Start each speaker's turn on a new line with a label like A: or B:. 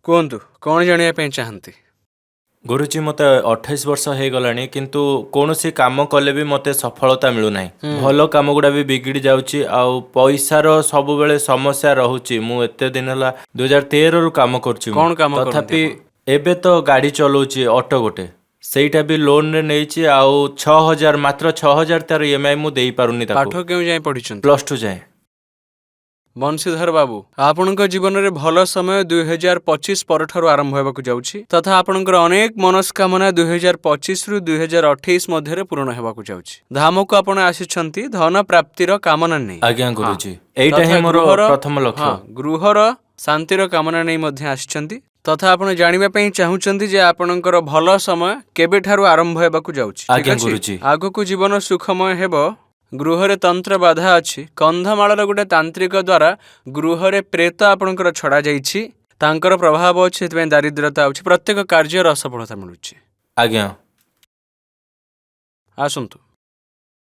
A: କୁହନ୍ତୁ କ'ଣ ଜାଣିବା ପାଇଁ ଚାହାନ୍ତି?
B: ଗୁରୁଜୀ ମୋତେ 28 ବର୍ଷ ହେଇଗଲାଣି କିନ୍ତୁ କୌଣସି କାମ କଲେ ବି ମୋତେ ସଫଳତା ମିଳୁନାହିଁ। ଭଲ କାମ ଗୁଡ଼ା ବି ବିଗିଡ଼ି ଯାଉଛି ଆଉ ପଇସାର ସବୁବେଳେ ସମସ୍ୟା ରହୁଛି। ମୁଁ ଏତେ ଦିନ ହେଲା 2013ରୁ କାମ କରୁଛି ମୁଁ।
A: କ'ଣ କାମ କରନ୍ତି
B: ତଥାପି
A: ଆପଣ?
B: ଏବେ ତ ଗାଡ଼ି ଚଲାଉଛି ଅଟୋ ଗୋଟେ, ସେଇଟା ବି ଲୋନରେ ନେଇଛି ଆଉ 6,000 ମାତ୍ର 6,000 ତାର EMI ମୁଁ ଦେଇପାରୁନି ତାକୁ।
A: ପାଠ କେଉଁ ଯାଏଁ ପଢ଼ିଛନ୍ତି?
B: +2 ଯାଏଁ।
A: ବଂଶୀଧର ବାବୁ, ଆପଣଙ୍କ ଜୀବନରେ ଭଲ ସମୟ 2025 ପରଠାରୁ ଆରମ୍ଭ ହେବାକୁ ଯାଉଛି ତଥା ଆପଣଙ୍କର ଅନେକ ମନସ୍କାମନା 2025ରୁ 2028 ମଧ୍ୟରେ ପୂରଣ ହେବାକୁ ଯାଉଛି। ଧାମକୁ ଆପଣ ଆସିଛନ୍ତି ଧନ ପ୍ରାପ୍ତିର କାମନା ନେଇ।
B: ଆଜ୍ଞା ଗୁରୁଜୀ, ଏଇଟା ହିଁ
A: ତଥା
B: ମୋର
A: ଗୃହର
B: ପ୍ରଥମ ଲକ୍ଷ୍ୟ।
A: ଗୃହର ଶାନ୍ତିର କାମନା ନେଇ ମଧ୍ୟ ଆସିଛନ୍ତି ତଥା ଆପଣ ଜାଣିବା ପାଇଁ ଚାହୁଁଛନ୍ତି ଯେ ଆପଣଙ୍କର ଭଲ ସମୟ କେବେଠାରୁ ଆରମ୍ଭ ହେବାକୁ ଯାଉଛି। ଠିକ୍
B: ଆଜ୍ଞା
A: ଅଛି?
B: ଗୁରୁଜୀ।
A: ଆଗକୁ ଜୀବନ ସୁଖମୟ ହେବ। ଗୃହରେ ତନ୍ତ୍ର ବାଧା ଅଛି। କନ୍ଧମାଳର ଗୋଟେ ତାନ୍ତ୍ରିକ ଦ୍ୱାରା ଗୃହରେ ପ୍ରେତ ଆପଣଙ୍କର ଛଡ଼ା ଯାଇଛି। ତାଙ୍କର ପ୍ରଭାବ ଅଛି, ସେଥିପାଇଁ ଦାରିଦ୍ର୍ୟତା ଅଛି। ପ୍ରତ୍ୟେକ କାର୍ଯ୍ୟର ଅସଫଳତା ମିଳୁଛି।
B: ଆଜ୍ଞା।
A: ଆସନ୍ତୁ।